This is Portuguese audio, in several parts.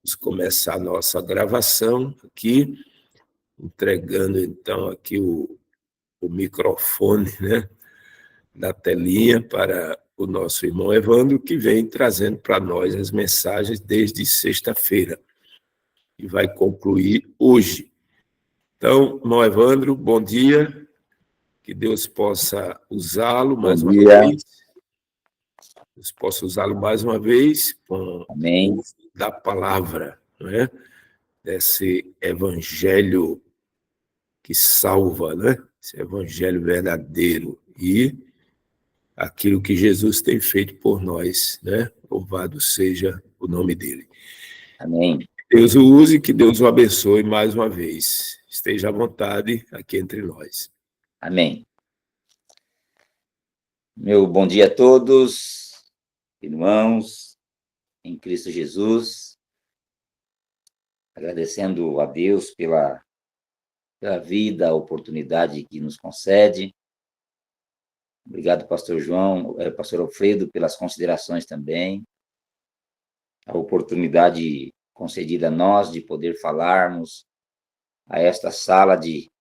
Vamos começar a nossa gravação aqui, entregando então aqui o microfone, né, da telinha para o nosso irmão Evandro, que vem trazendo para nós as mensagens desde sexta-feira e vai concluir hoje. Então, irmão Evandro, bom dia, que Deus possa usá-lo mais uma vez. Deus possa usá-lo mais uma vez com Amém. o da palavra, não é? Desse evangelho que salva, né? Esse evangelho verdadeiro e aquilo que Jesus tem feito por nós, né? Louvado seja o nome dele. Amém. Que Deus o use, que Deus o abençoe mais uma vez. Esteja à vontade aqui entre nós. Amém. Meu bom dia a todos, irmãos, em Cristo Jesus. Agradecendo a Deus pela vida, a oportunidade que nos concede. Obrigado, pastor João, pastor Alfredo, pelas considerações também. A oportunidade concedida a nós de poder falarmos a esta sala de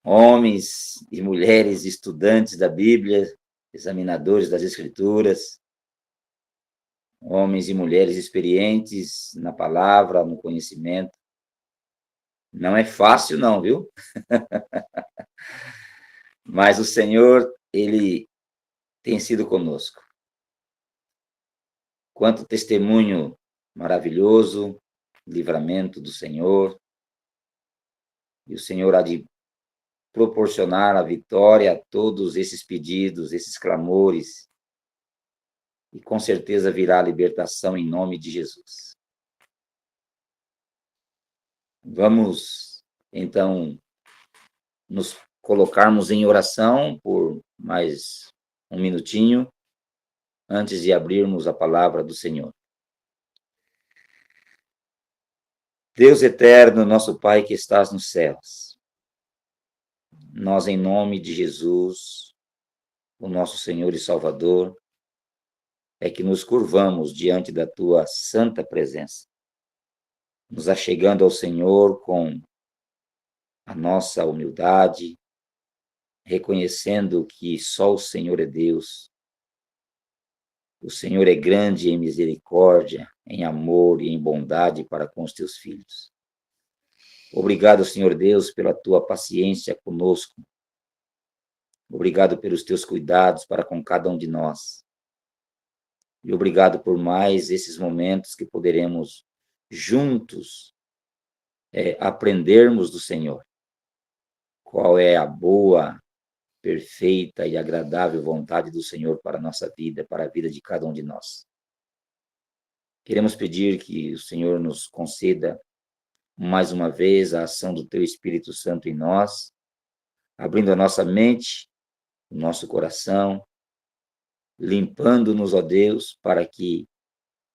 homens e mulheres estudantes da Bíblia, examinadores das Escrituras, homens e mulheres experientes na palavra, no conhecimento. Não é fácil não, viu? Mas o Senhor, Ele tem sido conosco. Quanto testemunho maravilhoso, livramento do Senhor. E o Senhor há de proporcionar a vitória a todos esses pedidos, esses clamores. E com certeza virá a libertação em nome de Jesus. Vamos, então, nos colocarmos em oração por mais um minutinho, antes de abrirmos a palavra do Senhor. Deus eterno, nosso Pai que estás nos céus, nós, em nome de Jesus, o nosso Senhor e Salvador, é que nos curvamos diante da tua santa presença, nos achegando ao Senhor com a nossa humildade, reconhecendo que só o Senhor é Deus. O Senhor é grande em misericórdia, em amor e em bondade para com os teus filhos. Obrigado, Senhor Deus, pela tua paciência conosco. Obrigado pelos teus cuidados para com cada um de nós. E obrigado por mais esses momentos que poderemos juntos aprendermos do Senhor. Qual é a boa, perfeita e agradável vontade do Senhor para a nossa vida, para a vida de cada um de nós. Queremos pedir que o Senhor nos conceda mais uma vez a ação do teu Espírito Santo em nós, abrindo a nossa mente, o nosso coração, limpando-nos, ó Deus, para que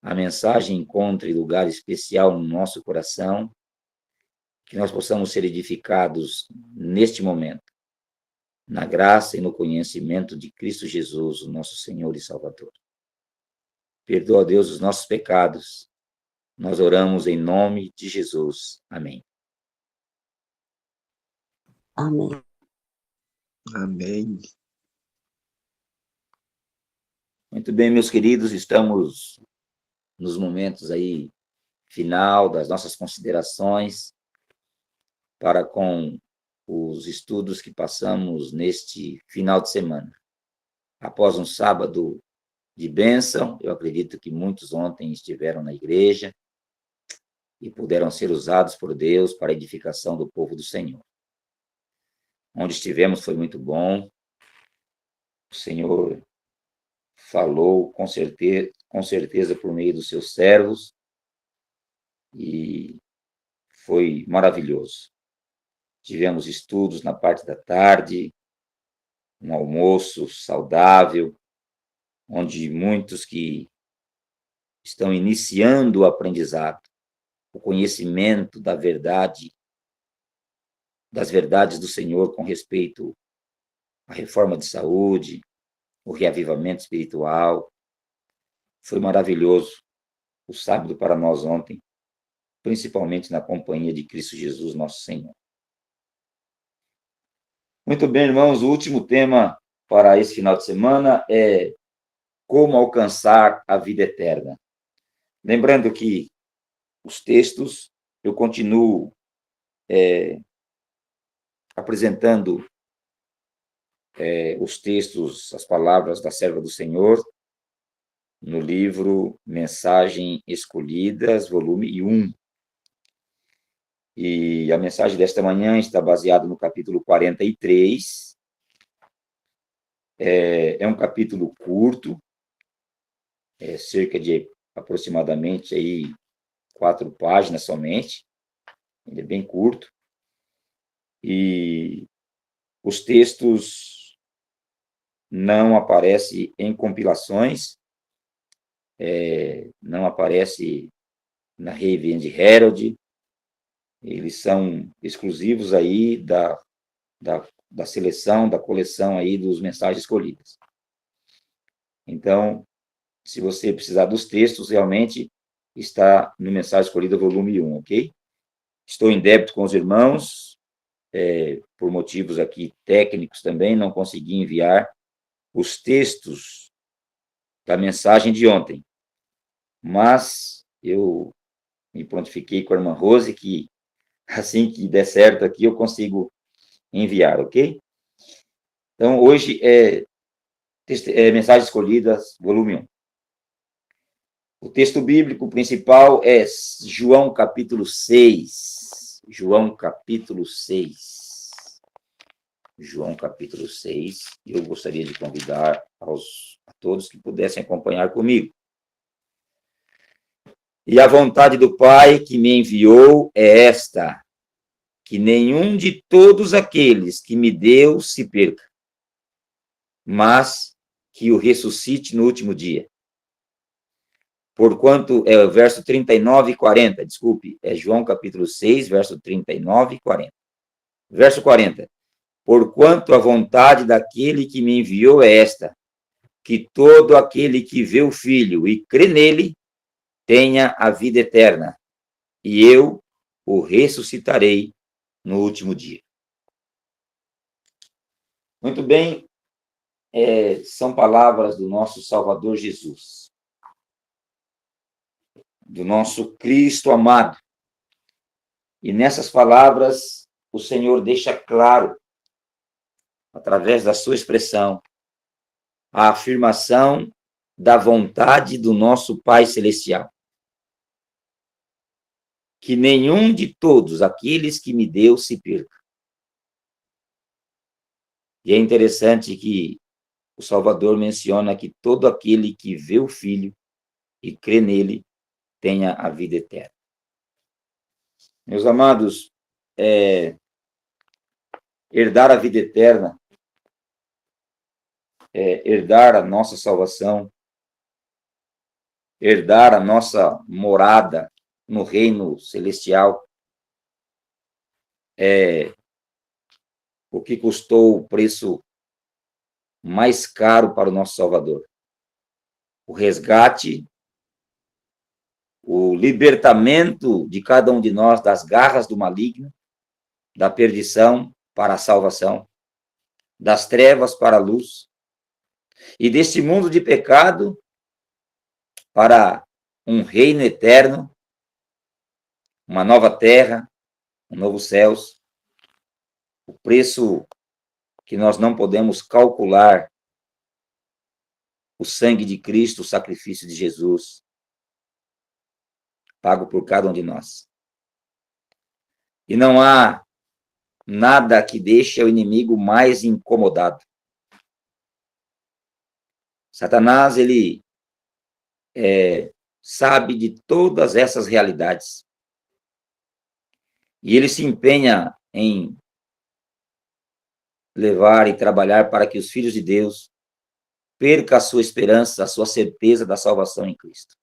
a mensagem encontre lugar especial no nosso coração, que nós possamos ser edificados neste momento, na graça e no conhecimento de Cristo Jesus, o nosso Senhor e Salvador. Perdoa, Deus, os nossos pecados. Nós oramos em nome de Jesus. Amém. Amém. Amém. Muito bem, meus queridos, estamos nos momentos aí final das nossas considerações para com os estudos que passamos neste final de semana. Após um sábado de bênção, eu acredito que muitos ontem estiveram na igreja e puderam ser usados por Deus para a edificação do povo do Senhor. Onde estivemos foi muito bom. O Senhor falou com certeza por meio dos seus servos e foi maravilhoso. Tivemos estudos na parte da tarde, um almoço saudável, onde muitos que estão iniciando o aprendizado, o conhecimento da verdade, das verdades do Senhor com respeito à reforma de saúde, o reavivamento espiritual. Foi maravilhoso o sábado para nós ontem. principalmente na companhia de Cristo Jesus, nosso Senhor. Muito bem, irmãos, o último tema para esse final de semana é como alcançar a vida eterna. Lembrando que os textos, eu continuo apresentando os textos, as palavras da serva do Senhor, no livro Mensagem Escolhidas, volume 1. E a mensagem desta manhã está baseada no capítulo 43. É um capítulo curto, cerca de aproximadamente aí 4 páginas somente. Ele é bem curto. E os textos não aparecem em compilações, não aparecem na Revenge Herald. Eles são exclusivos aí da seleção, da coleção aí dos Mensagens Escolhidas. Então, se você precisar dos textos, realmente está no Mensagem Escolhida, volume 1, ok? Estou em débito com os irmãos, por motivos aqui técnicos também, não consegui enviar os textos da mensagem de ontem. Mas eu me prontifiquei com a irmã Rose, que assim que der certo aqui, eu consigo enviar, ok? Então, hoje é Mensagens Escolhidas, volume 1. O texto bíblico principal é João capítulo 6. João capítulo 6. João capítulo 6. Eu gostaria de convidar a todos que pudessem acompanhar comigo. E a vontade do Pai que me enviou é esta, que nenhum de todos aqueles que me deu se perca, mas que o ressuscite no último dia. Porquanto, é o verso 39 e 40, desculpe, é João capítulo 6, verso 39 e 40. Verso 40. Porquanto a vontade daquele que me enviou é esta, que todo aquele que vê o Filho e crê nele tenha a vida eterna, e eu o ressuscitarei no último dia. Muito bem, são palavras do nosso Salvador Jesus, do nosso Cristo amado. E nessas palavras, o Senhor deixa claro, através da sua expressão, a afirmação da vontade do nosso Pai Celestial. Que nenhum de todos aqueles que me deu se perca. E é interessante que o Salvador menciona que todo aquele que vê o Filho e crê nele tenha a vida eterna. Meus amados, herdar a vida eterna, herdar a nossa salvação, herdar a nossa morada no reino celestial, o que custou o preço mais caro para o nosso Salvador. O resgate, o libertamento de cada um de nós das garras do maligno, da perdição para a salvação, das trevas para a luz, e deste mundo de pecado para um reino eterno, uma nova terra, um novo céus. O preço que nós não podemos calcular, o sangue de Cristo, o sacrifício de Jesus, pago por cada um de nós. E não há nada que deixe o inimigo mais incomodado. Satanás, ele sabe de todas essas realidades. E ele se empenha em levar e trabalhar para que os filhos de Deus percam a sua esperança, a sua certeza da salvação em Cristo.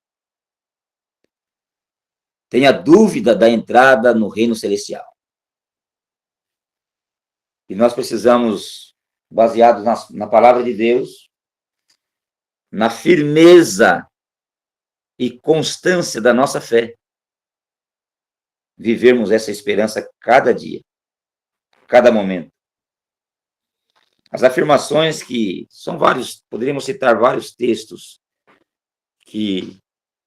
Tenha dúvida da entrada no reino celestial. E nós precisamos, baseados na palavra de Deus, na firmeza e constância da nossa fé, vivermos essa esperança cada dia, cada momento. As afirmações que são vários, poderíamos citar vários textos que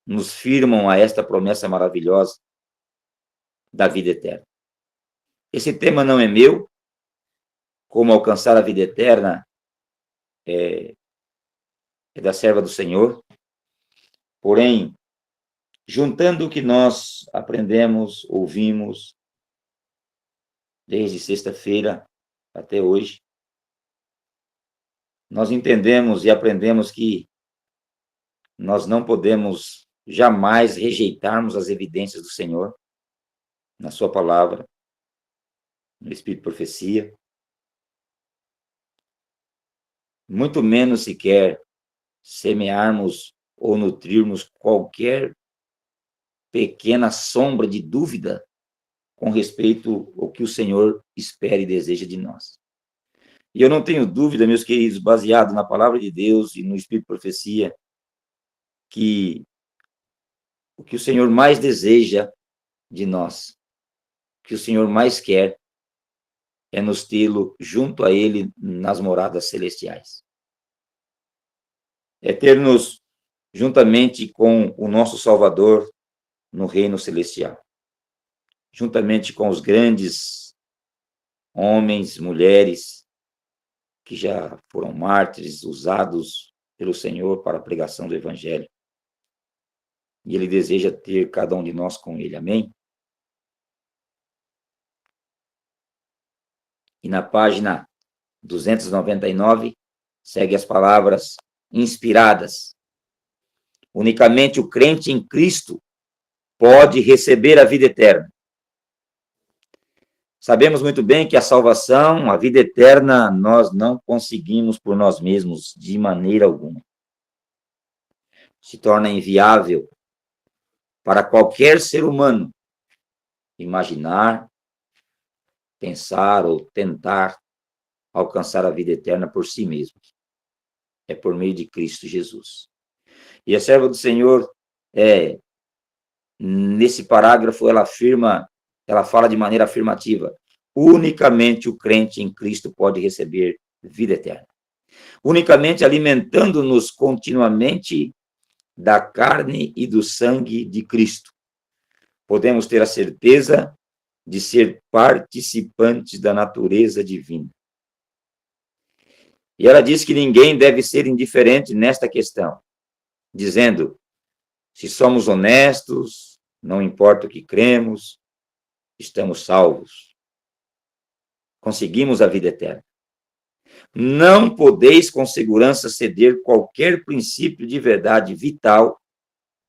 nos firmam a esta promessa maravilhosa da vida eterna. Esse tema não é meu, como alcançar a vida eterna é da serva do Senhor, porém, juntando o que nós aprendemos, ouvimos, desde sexta-feira até hoje, nós entendemos e aprendemos que nós não podemos jamais rejeitarmos as evidências do Senhor na sua palavra, no Espírito de Profecia, muito menos sequer semearmos ou nutrirmos qualquer pequena sombra de dúvida com respeito ao que o Senhor espera e deseja de nós. E eu não tenho dúvida, meus queridos, baseado na palavra de Deus e no Espírito de Profecia, que o que o Senhor mais deseja de nós, o que o Senhor mais quer, é nos tê-lo junto a Ele nas moradas celestiais. É ter-nos juntamente com o nosso Salvador no reino celestial. Juntamente com os grandes homens, mulheres, que já foram mártires, usados pelo Senhor para a pregação do Evangelho. E Ele deseja ter cada um de nós com Ele. Amém? E na página 299, segue as palavras inspiradas. Unicamente o crente em Cristo pode receber a vida eterna. Sabemos muito bem que a salvação, a vida eterna, nós não conseguimos por nós mesmos de maneira alguma. Se torna inviável para qualquer ser humano imaginar, pensar ou tentar alcançar a vida eterna por si mesmo. É por meio de Cristo Jesus. E a serva do Senhor, nesse parágrafo, ela fala de maneira afirmativa: unicamente o crente em Cristo pode receber vida eterna. Unicamente alimentando-nos continuamente da carne e do sangue de Cristo, podemos ter a certeza de ser participantes da natureza divina. E ela diz que ninguém deve ser indiferente nesta questão, dizendo: se somos honestos, não importa o que cremos, estamos salvos. Conseguimos a vida eterna. Não podeis com segurança ceder qualquer princípio de verdade vital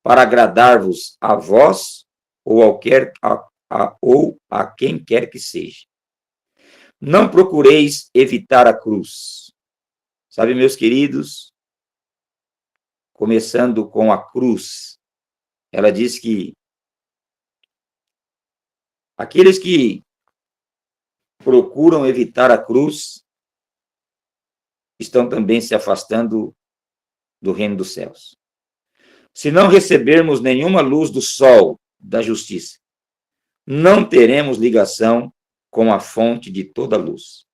para agradar-vos a vós ou a quem quer que seja. Não procureis evitar a cruz. Sabe, meus queridos, começando com a cruz, ela diz que aqueles que procuram evitar a cruz estão também se afastando do reino dos céus. Se não recebermos nenhuma luz do sol da justiça, não teremos ligação com a fonte de toda luz.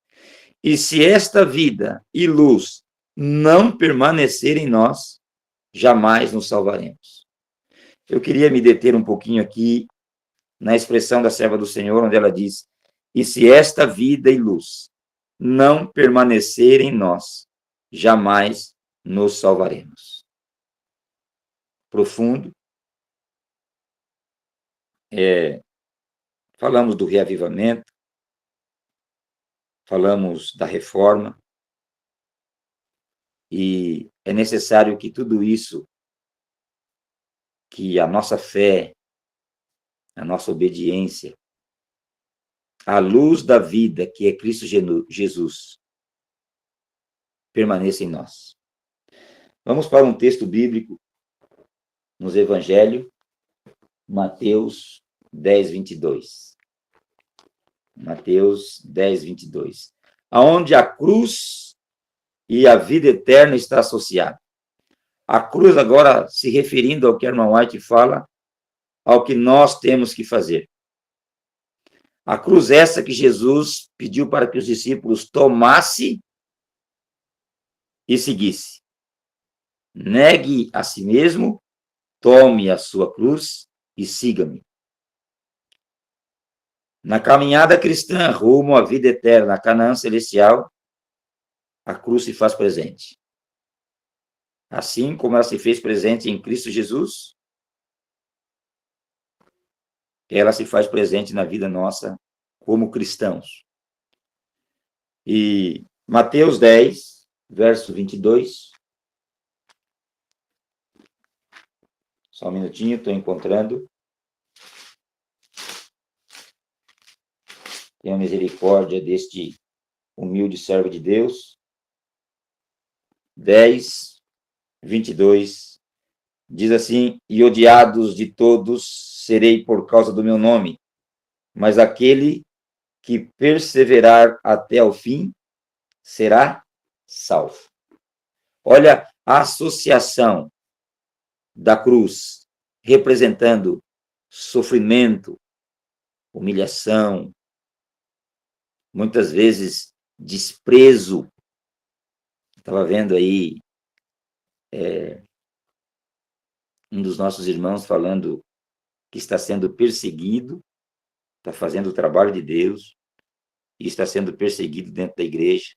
E se esta vida e luz não permanecer em nós, jamais nos salvaremos. Eu queria me deter um pouquinho aqui na expressão da serva do Senhor, onde ela diz: e se esta vida e luz não permanecer em nós, jamais nos salvaremos. Profundo. Falamos do reavivamento, falamos da reforma, e é necessário que tudo isso, que a nossa fé, a nossa obediência, a luz da vida, que é Cristo Jesus, permaneça em nós. Vamos para um texto bíblico nos Evangelhos, Mateus 10, 22. Mateus 10, 22. Aonde a cruz e a vida eterna está associada. A cruz agora se referindo ao que a irmã White fala, ao que nós temos que fazer. A cruz essa que Jesus pediu para que os discípulos tomassem e seguisse. Negue a si mesmo, tome a sua cruz e siga-me. Na caminhada cristã rumo à vida eterna, a Canaã celestial, a cruz se faz presente. Assim como ela se fez presente em Cristo Jesus, ela se faz presente na vida nossa como cristãos. E Mateus 10, verso 22. Só um minutinho, estou encontrando. Tenha misericórdia deste humilde servo de Deus. 10, 22. Diz assim: e odiados de todos serei por causa do meu nome, mas aquele que perseverar até o fim será salvo. Olha a associação da cruz, representando sofrimento, humilhação, muitas vezes desprezo. Estava vendo aí um dos nossos irmãos falando que está sendo perseguido, está fazendo o trabalho de Deus e está sendo perseguido dentro da igreja,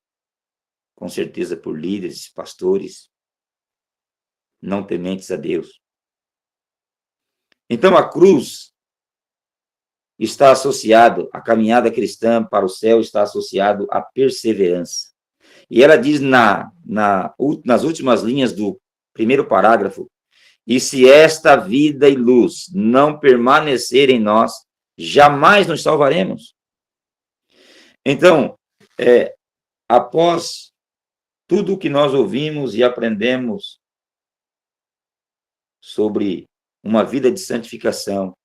com certeza por líderes, pastores, não tementes a Deus. Então a cruz está associado, a caminhada cristã para o céu está associado à perseverança. E ela diz nas últimas linhas do primeiro parágrafo: e se esta vida e luz não permanecer em nós, jamais nos salvaremos. Então, após tudo o que nós ouvimos e aprendemos sobre uma vida de santificação,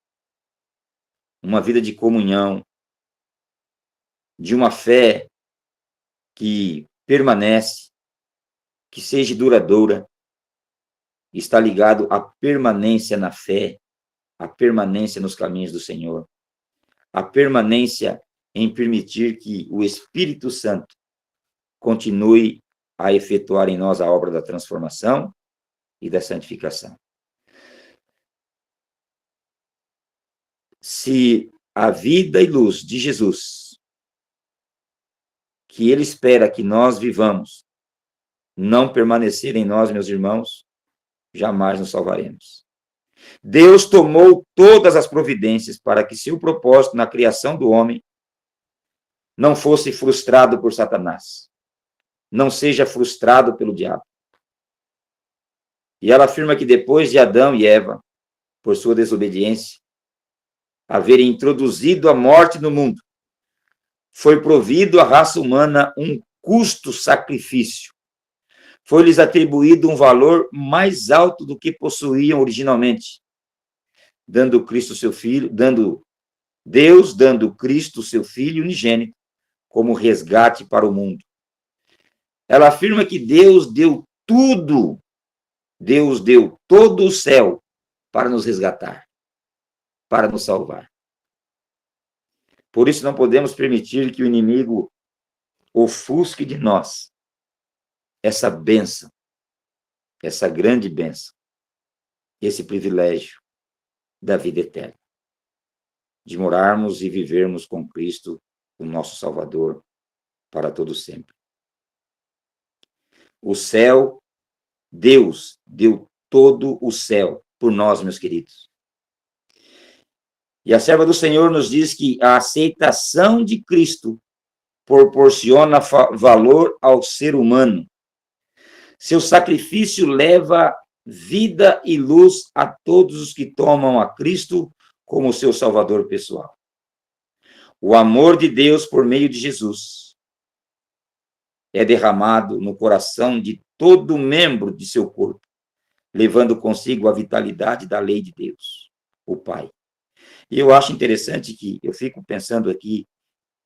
uma vida de comunhão, de uma fé que permanece, que seja duradoura, está ligado à permanência na fé, à permanência nos caminhos do Senhor, à permanência em permitir que o Espírito Santo continue a efetuar em nós a obra da transformação e da santificação. Se a vida e luz de Jesus, que Ele espera que nós vivamos, não permanecer em nós, meus irmãos, jamais nos salvaremos. Deus tomou todas as providências para que seu propósito na criação do homem não fosse frustrado por Satanás, não seja frustrado pelo diabo. E ela afirma que depois de Adão e Eva, por sua desobediência, haverem introduzido a morte no mundo, foi provido à raça humana um custo-sacrifício. Foi-lhes atribuído um valor mais alto do que possuíam originalmente, dando Cristo seu Filho, Deus dando Cristo seu Filho unigênito como resgate para o mundo. Ela afirma que Deus deu tudo, Deus deu todo o céu para nos resgatar, para nos salvar. Por isso não podemos permitir que o inimigo ofusque de nós essa bênção, essa grande bênção, esse privilégio da vida eterna, de morarmos e vivermos com Cristo, o nosso Salvador, para todo sempre. O céu, Deus deu todo o céu por nós, meus queridos. E a serva do Senhor nos diz que a aceitação de Cristo proporciona valor ao ser humano. Seu sacrifício leva vida e luz a todos os que tomam a Cristo como seu Salvador pessoal. O amor de Deus por meio de Jesus é derramado no coração de todo membro de seu corpo, levando consigo a vitalidade da lei de Deus, o Pai. E eu acho interessante que eu fico pensando aqui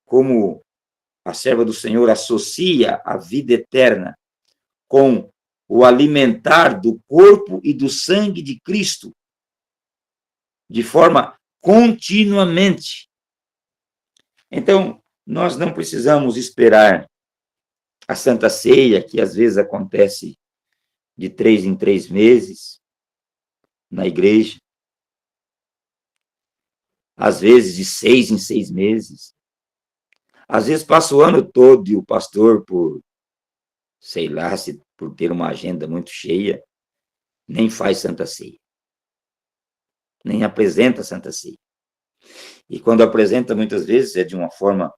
como a serva do Senhor associa a vida eterna com o alimentar do corpo e do sangue de Cristo, de forma continuamente. Então, nós não precisamos esperar a Santa Ceia, que às vezes acontece de 3 em 3 meses na igreja, às vezes de 6 em 6 meses. Às vezes passa o ano todo e o pastor, por, sei lá, se por ter uma agenda muito cheia, nem faz Santa Ceia. Nem apresenta Santa Ceia. E quando apresenta, muitas vezes, é de uma forma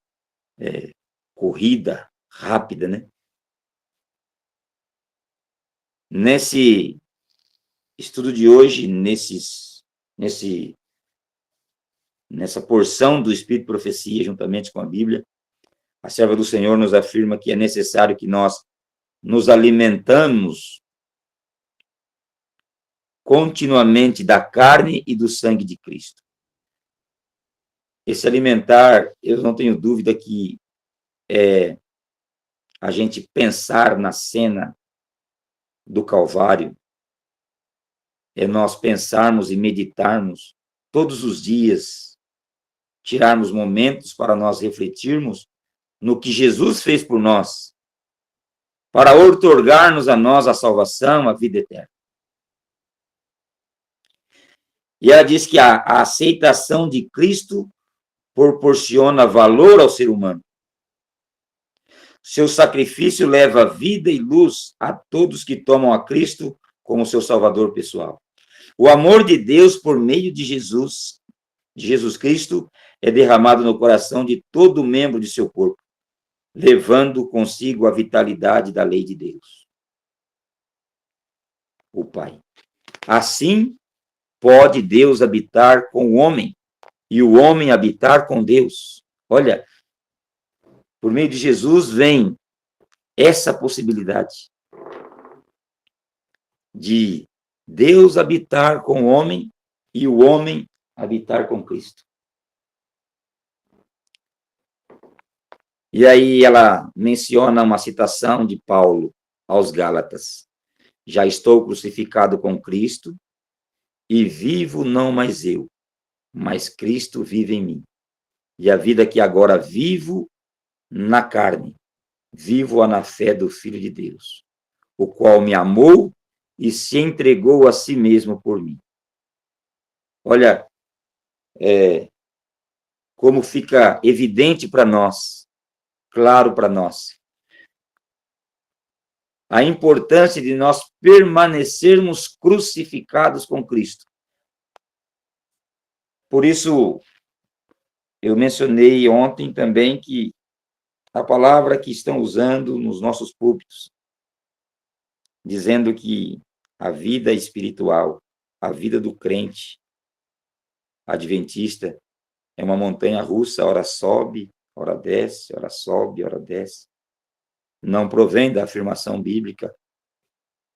corrida, rápida, né? Nesse estudo de hoje, nessa porção do Espírito de Profecia, juntamente com a Bíblia, a serva do Senhor nos afirma que é necessário que nós nos alimentamos continuamente da carne e do sangue de Cristo. Esse alimentar, eu não tenho dúvida que é a gente pensar na cena do Calvário, é nós pensarmos e meditarmos todos os dias, tirarmos momentos para nós refletirmos no que Jesus fez por nós, para outorgar-nos a nós a salvação, a vida eterna. E ela diz que a aceitação de Cristo proporciona valor ao ser humano. Seu sacrifício leva vida e luz a todos que tomam a Cristo como seu Salvador pessoal. O amor de Deus por meio de Jesus Cristo, é derramado no coração de todo membro de seu corpo, levando consigo a vitalidade da lei de Deus, o Pai. Assim, pode Deus habitar com o homem e o homem habitar com Deus. Olha, por meio de Jesus vem essa possibilidade de Deus habitar com o homem e o homem habitar com Cristo. E aí ela menciona uma citação de Paulo aos Gálatas: já estou crucificado com Cristo e vivo não mais eu, mas Cristo vive em mim. E a vida que agora vivo na carne, vivo-a na fé do Filho de Deus, o qual me amou e se entregou a si mesmo por mim. Olha, como fica evidente para nós, claro para nós, a importância de nós permanecermos crucificados com Cristo. Por isso, eu mencionei ontem também que a palavra que estão usando nos nossos púlpitos, dizendo que a vida espiritual, a vida do crente adventista, é uma montanha russa, ora sobe, ora desce, ora sobe, ora desce. Não provém da afirmação bíblica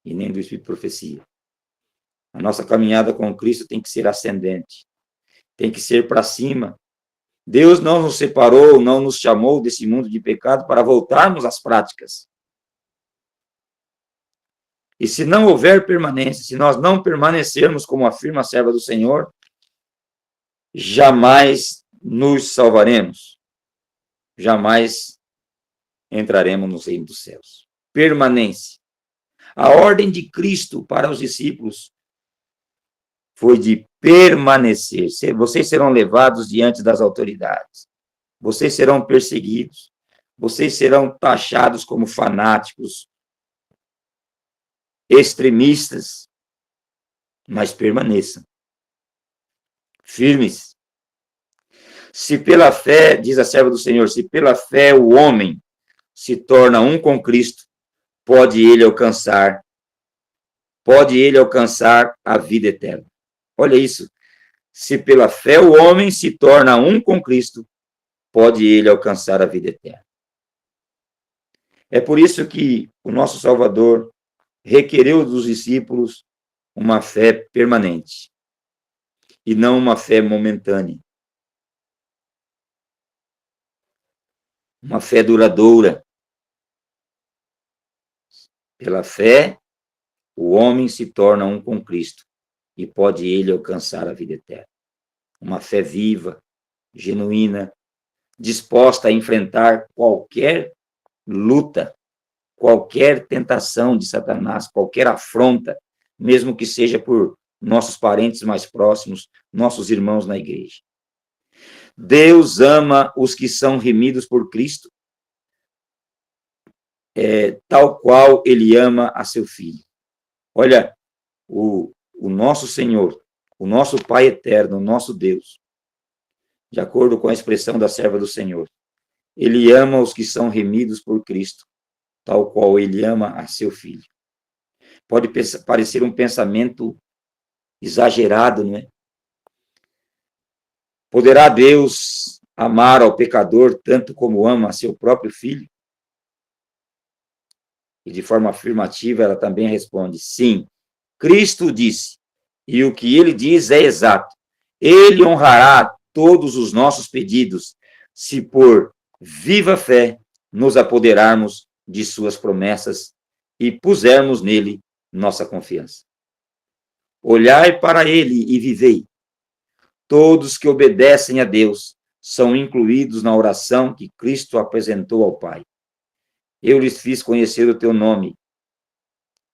e nem do Espírito de Profecia. A nossa caminhada com Cristo tem que ser ascendente, tem que ser para cima. Deus não nos separou, não nos chamou desse mundo de pecado para voltarmos às práticas. E se não houver permanência, se nós não permanecermos, como afirma a serva do Senhor, jamais nos salvaremos. Jamais entraremos no reino dos céus. Permanência. A ordem de Cristo para os discípulos foi de permanecer. Vocês serão levados diante das autoridades. Vocês serão perseguidos. Vocês serão taxados como fanáticos, extremistas, mas permaneçam firmes. Se pela fé, diz a serva do Senhor, se pela fé o homem se torna um com Cristo, pode ele alcançar a vida eterna. Olha isso. Se pela fé o homem se torna um com Cristo, pode ele alcançar a vida eterna. É por isso que o nosso Salvador requereu dos discípulos uma fé permanente e não uma fé momentânea. Uma fé duradoura. Pela fé, o homem se torna um com Cristo e pode ele alcançar a vida eterna. Uma fé viva, genuína, disposta a enfrentar qualquer luta, qualquer tentação de Satanás, qualquer afronta, mesmo que seja por nossos parentes mais próximos, nossos irmãos na igreja. Deus ama os que são remidos por Cristo, tal qual ele ama a seu Filho. Olha, o nosso Senhor, o nosso Pai eterno, o nosso Deus, de acordo com a expressão da serva do Senhor, ele ama os que são remidos por Cristo, tal qual ele ama a seu Filho. Pode parecer um pensamento exagerado, não é? Poderá Deus amar ao pecador tanto como ama a seu próprio Filho? E de forma afirmativa, ela também responde, sim, Cristo disse, e o que ele diz é exato. Ele honrará todos os nossos pedidos, se por viva fé nos apoderarmos de suas promessas e pusermos nele nossa confiança. Olhai para ele e vivei. Todos que obedecem a Deus são incluídos na oração que Cristo apresentou ao Pai. Eu lhes fiz conhecer o teu nome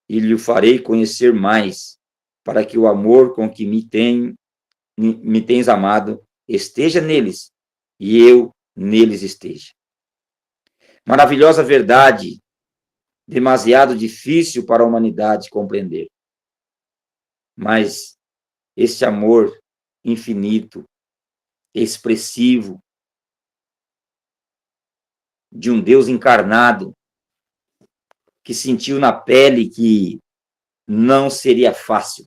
e lhe farei conhecer mais, para que o amor com que me tens amado esteja neles e eu neles esteja. Maravilhosa verdade, demasiado difícil para a humanidade compreender. Mas esse amor infinito, expressivo, de um Deus encarnado, que sentiu na pele que não seria fácil.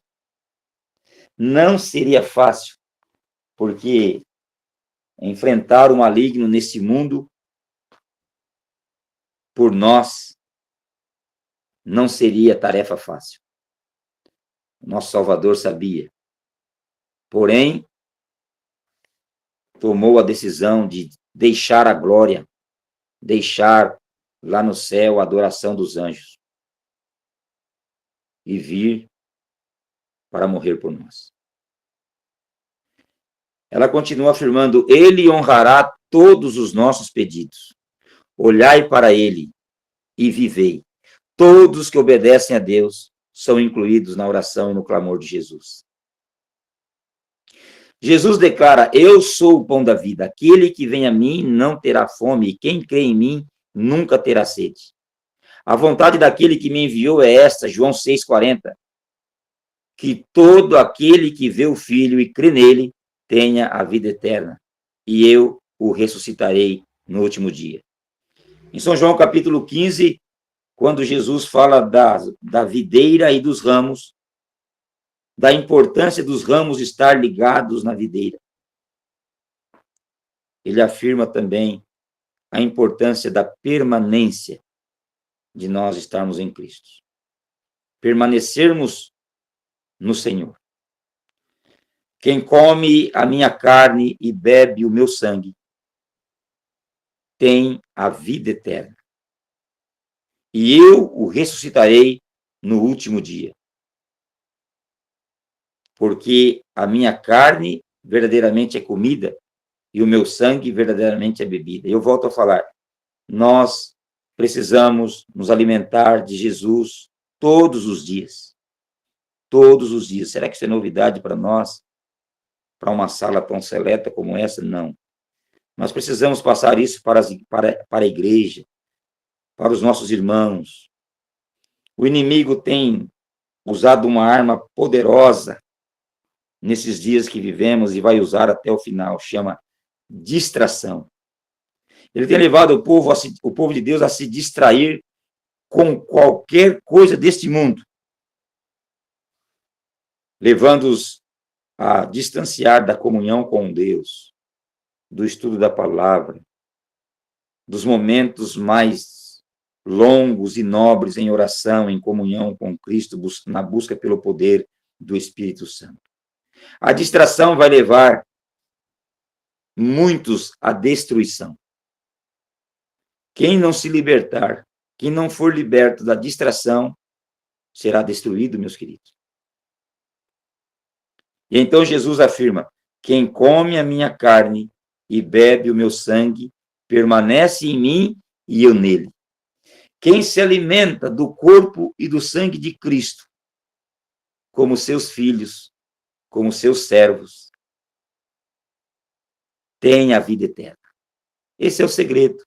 Não seria fácil, porque enfrentar o maligno nesse mundo, por nós, não seria tarefa fácil. Nosso Salvador sabia. Porém, tomou a decisão de deixar a glória, deixar lá no céu a adoração dos anjos e vir para morrer por nós. Ela continua afirmando, ele honrará todos os nossos pedidos. Olhai para ele e vivei. Todos que obedecem a Deus são incluídos na oração e no clamor de Jesus. Jesus declara, eu sou o pão da vida. Aquele que vem a mim não terá fome, e quem crê em mim nunca terá sede. A vontade daquele que me enviou é esta, João 6,40, que todo aquele que vê o Filho e crê nele tenha a vida eterna, e eu o ressuscitarei no último dia. Em São João capítulo 15, quando Jesus fala da videira e dos ramos, da importância dos ramos estar ligados na videira, ele afirma também a importância da permanência de nós estarmos em Cristo. Permanecermos no Senhor. Quem come a minha carne e bebe o meu sangue tem a vida eterna. E eu o ressuscitarei no último dia. Porque a minha carne verdadeiramente é comida e o meu sangue verdadeiramente é bebida. Eu volto a falar, nós precisamos nos alimentar de Jesus todos os dias. Todos os dias. Será que isso é novidade para nós? Para uma sala tão seleta como essa? Não. Nós precisamos passar isso para a igreja, para os nossos irmãos. O inimigo tem usado uma arma poderosa nesses dias que vivemos e vai usar até o final, chama distração. Ele tem levado o povo de Deus a se distrair com qualquer coisa deste mundo, levando-os a distanciar da comunhão com Deus, do estudo da palavra, dos momentos mais longos e nobres em oração, em comunhão com Cristo, na busca pelo poder do Espírito Santo. A distração vai levar muitos à destruição. Quem não se libertar, quem não for liberto da distração, será destruído, meus queridos. E então Jesus afirma, quem come a minha carne e bebe o meu sangue, permanece em mim e eu nele. Quem se alimenta do corpo e do sangue de Cristo, como seus filhos, como seus servos, tem a vida eterna. Esse é o segredo.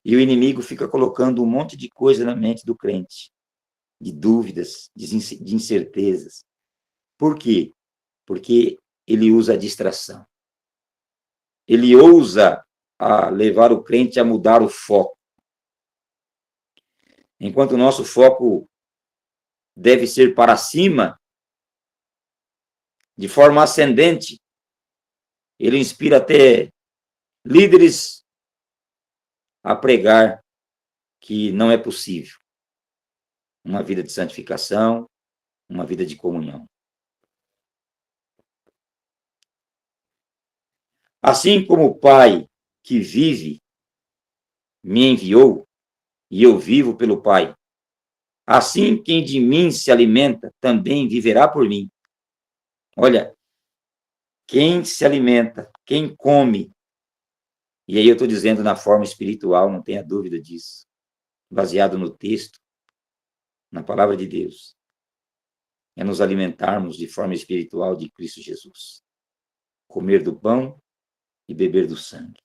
E o inimigo fica colocando um monte de coisa na mente do crente, de dúvidas, de incertezas. Por quê? Porque ele usa a distração. Ele ousa a levar o crente a mudar o foco. Enquanto o nosso foco deve ser para cima, de forma ascendente, ele inspira até líderes a pregar que não é possível uma vida de santificação, uma vida de comunhão. Assim como o Pai que vive me enviou, e eu vivo pelo Pai, assim quem de mim se alimenta também viverá por mim. Olha, quem se alimenta, quem come, e aí eu estou dizendo na forma espiritual, não tenha dúvida disso, baseado no texto, na palavra de Deus, é nos alimentarmos de forma espiritual de Cristo Jesus. Comer do pão e beber do sangue.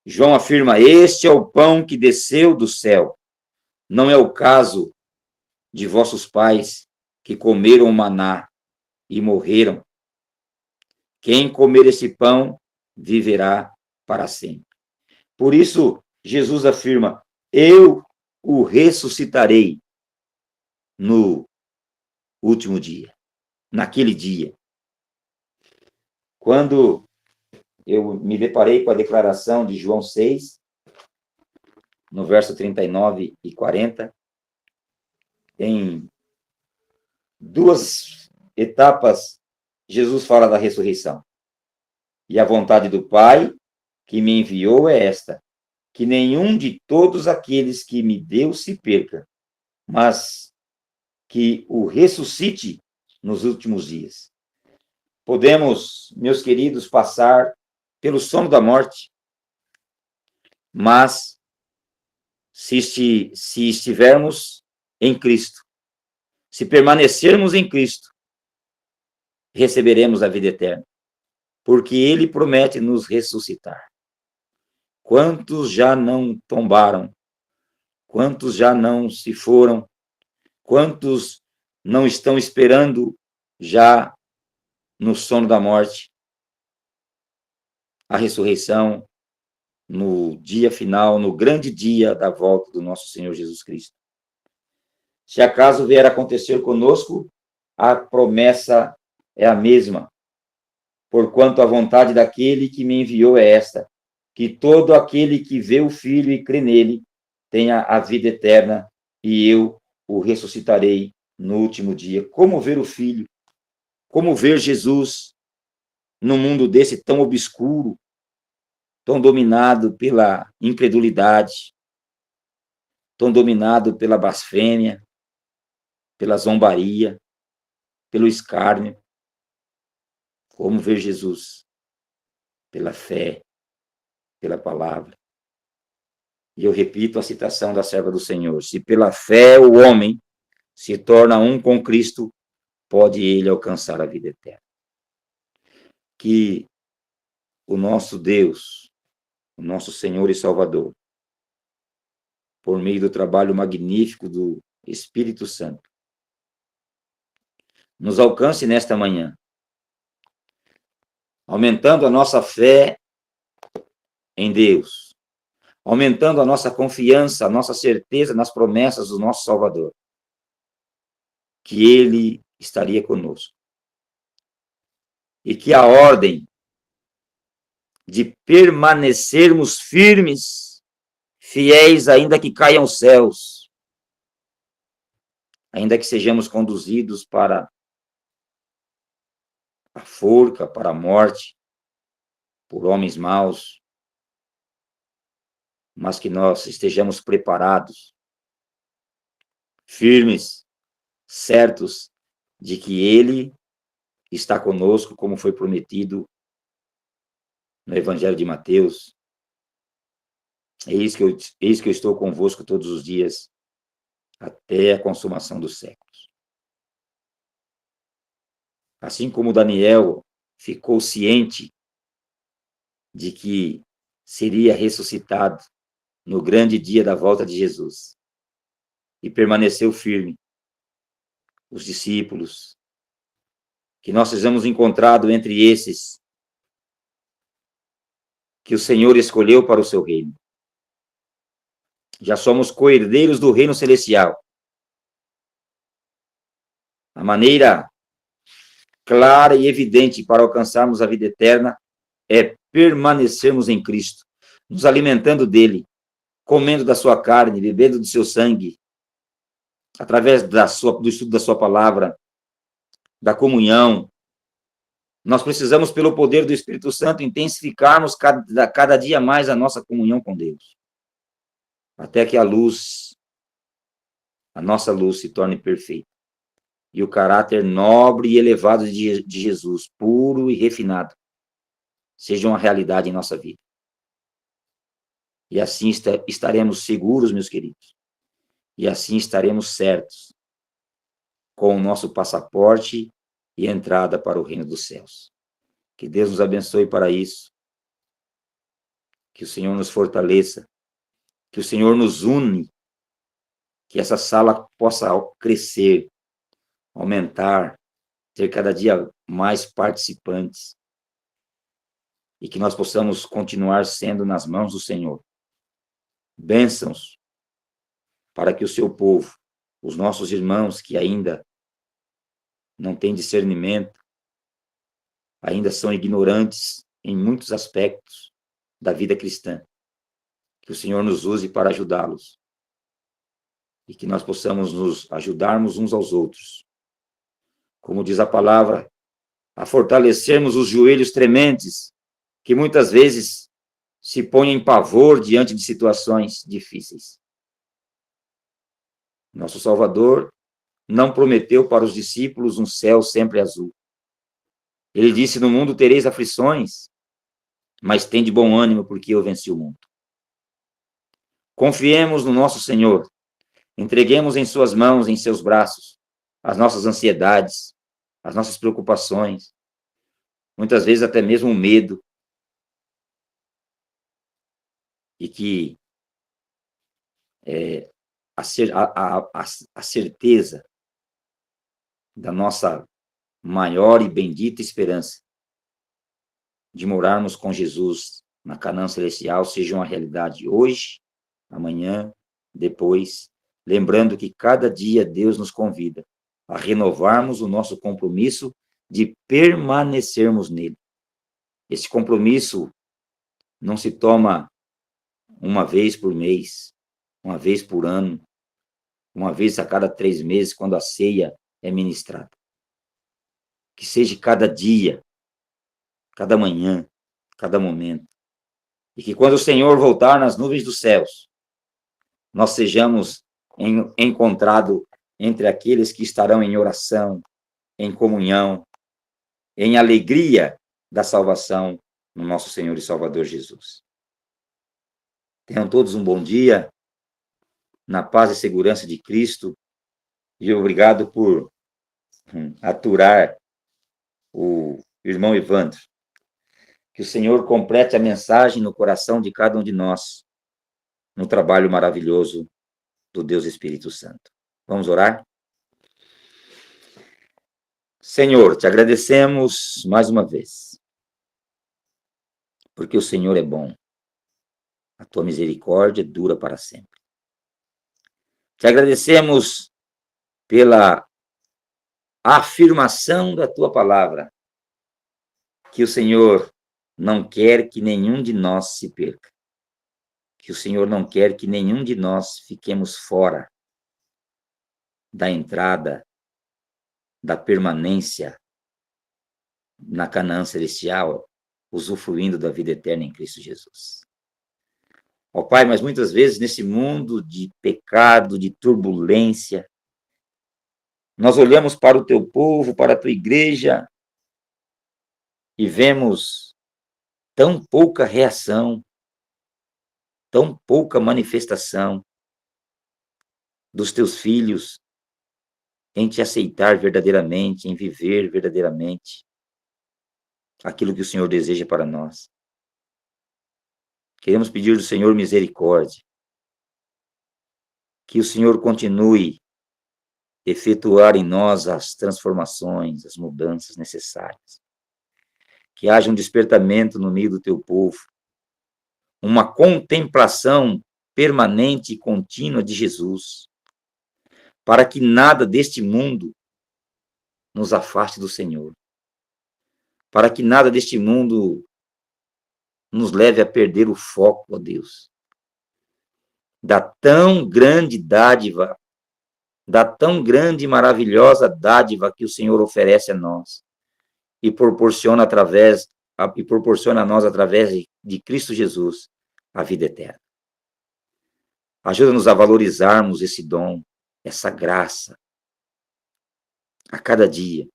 João afirma: este é o pão que desceu do céu. Não é o caso de vossos pais que comeram o maná e morreram. Quem comer esse pão viverá para sempre. Por isso, Jesus afirma: eu o ressuscitarei no último dia, naquele dia. Quando eu me deparei com a declaração de João 6, no verso 39 e 40, em duas etapas, Jesus fala da ressurreição. E a vontade do Pai que me enviou é esta, que nenhum de todos aqueles que me deu se perca, mas que o ressuscite nos últimos dias. Podemos, meus queridos, passar pelo sono da morte, mas se estivermos em Cristo, se permanecermos em Cristo, receberemos a vida eterna, porque Ele promete nos ressuscitar. Quantos já não tombaram? Quantos já não se foram? Quantos não estão esperando já no sono da morte a ressurreição no dia final, no grande dia da volta do nosso Senhor Jesus Cristo? Se acaso vier a acontecer conosco, a promessa é a mesma. Porquanto a vontade daquele que me enviou é esta, que todo aquele que vê o Filho e crê nele tenha a vida eterna, e eu o ressuscitarei no último dia. Como ver o Filho? Como ver Jesus num mundo desse tão obscuro, tão dominado pela incredulidade, tão dominado pela blasfêmia, pela zombaria, pelo escárnio? Como ver Jesus? Pela fé, pela palavra. E eu repito a citação da serva do Senhor: se pela fé o homem se torna um com Cristo, pode ele alcançar a vida eterna. Que o nosso Deus, o nosso Senhor e Salvador, por meio do trabalho magnífico do Espírito Santo, nos alcance nesta manhã, aumentando a nossa fé em Deus, aumentando a nossa confiança, a nossa certeza nas promessas do nosso Salvador, que Ele estaria conosco. E que a ordem de permanecermos firmes, fiéis, ainda que caiam os céus, ainda que sejamos conduzidos para a forca, para a morte, por homens maus, mas que nós estejamos preparados, firmes, certos de que Ele está conosco, como foi prometido no Evangelho de Mateus. Eis que eu estou convosco todos os dias, até a consumação dos séculos. Assim como Daniel ficou ciente de que seria ressuscitado no grande dia da volta de Jesus, e permaneceu firme, os discípulos, que nós sejamos encontrados entre esses que o Senhor escolheu para o seu reino. Já somos co-herdeiros do reino celestial. A maneira clara e evidente para alcançarmos a vida eterna é permanecermos em Cristo, nos alimentando dele, comendo da sua carne, bebendo do seu sangue, através do estudo da sua palavra, da comunhão. Nós precisamos, pelo poder do Espírito Santo, intensificarmos cada dia mais a nossa comunhão com Deus, até que a nossa luz se torne perfeita, e o caráter nobre e elevado de Jesus, puro e refinado, seja uma realidade em nossa vida. E assim estaremos seguros, meus queridos, e assim estaremos certos com o nosso passaporte e entrada para o reino dos céus. Que Deus nos abençoe para isso, que o Senhor nos fortaleça, que o Senhor nos une, que essa sala possa crescer, aumentar, ter cada dia mais participantes, e que nós possamos continuar sendo nas mãos do Senhor bênçãos para que o seu povo, os nossos irmãos que ainda não têm discernimento, ainda são ignorantes em muitos aspectos da vida cristã, que o Senhor nos use para ajudá-los e que nós possamos nos ajudarmos uns aos outros, como diz a palavra, a fortalecermos os joelhos trementes, que muitas vezes se põem em pavor diante de situações difíceis. Nosso Salvador não prometeu para os discípulos um céu sempre azul. Ele disse, no mundo tereis aflições, mas tende bom ânimo, porque eu venci o mundo. Confiemos no nosso Senhor, entreguemos em suas mãos, em seus braços, as nossas ansiedades, as nossas preocupações, muitas vezes até mesmo o medo, e que a certeza da nossa maior e bendita esperança de morarmos com Jesus na Canaã celestial seja uma realidade hoje, amanhã, depois, lembrando que cada dia Deus nos convida a renovarmos o nosso compromisso de permanecermos nele. Esse compromisso não se toma uma vez por mês, uma vez por ano, uma vez a cada 3 meses, quando a ceia é ministrada. Que seja cada dia, cada manhã, cada momento. E que quando o Senhor voltar nas nuvens dos céus, nós sejamos encontrados entre aqueles que estarão em oração, em comunhão, em alegria da salvação no nosso Senhor e Salvador Jesus. Tenham todos um bom dia, na paz e segurança de Cristo, e obrigado por aturar o irmão Evandro. Que o Senhor complete a mensagem no coração de cada um de nós, no trabalho maravilhoso do Deus Espírito Santo. Vamos orar? Senhor, te agradecemos mais uma vez, porque o Senhor é bom. A tua misericórdia dura para sempre. Te agradecemos pela afirmação da tua palavra, que o Senhor não quer que nenhum de nós se perca, que o Senhor não quer que nenhum de nós fiquemos fora da entrada, da permanência na Canaã celestial, usufruindo da vida eterna em Cristo Jesus. Ó Pai, mas muitas vezes nesse mundo de pecado, de turbulência, nós olhamos para o teu povo, para a tua igreja, e vemos tão pouca reação, tão pouca manifestação dos teus filhos em te aceitar verdadeiramente, em viver verdadeiramente aquilo que o Senhor deseja para nós. Queremos pedir do Senhor misericórdia, que o Senhor continue a efetuar em nós as transformações, as mudanças necessárias. Que haja um despertamento no meio do teu povo, uma contemplação permanente e contínua de Jesus, para que nada deste mundo nos afaste do Senhor, para que nada deste mundo nos leve a perder o foco, ó Deus, da tão grande dádiva, da tão grande e maravilhosa dádiva que o Senhor oferece a nós e proporciona a nós através de Cristo Jesus a vida eterna. Ajuda-nos a valorizarmos esse dom, essa graça, a cada dia.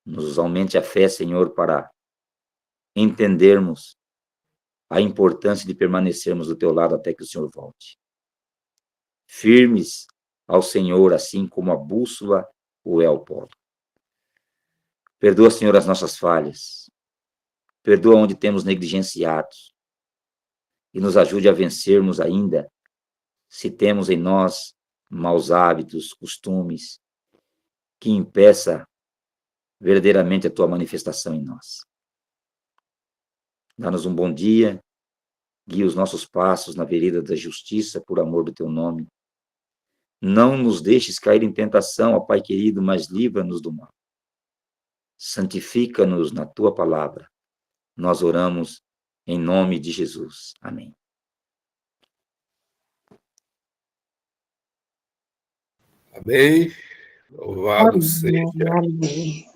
Nos aumente a fé, Senhor, para entendermos a importância de permanecermos do teu lado até que o Senhor volte. Firmes ao Senhor, assim como a bússola o é ao polo. Perdoa, Senhor, as nossas falhas. Perdoa onde temos negligenciado. E nos ajude a vencermos ainda, se temos em nós maus hábitos, costumes, que impeça verdadeiramente a tua manifestação em nós. Dá-nos um bom dia, guia os nossos passos na vereda da justiça, por amor do teu nome. Não nos deixes cair em tentação, ó Pai querido, mas livra-nos do mal. Santifica-nos na tua palavra. Nós oramos em nome de Jesus. Amém. Amém. Louvado seja Amém.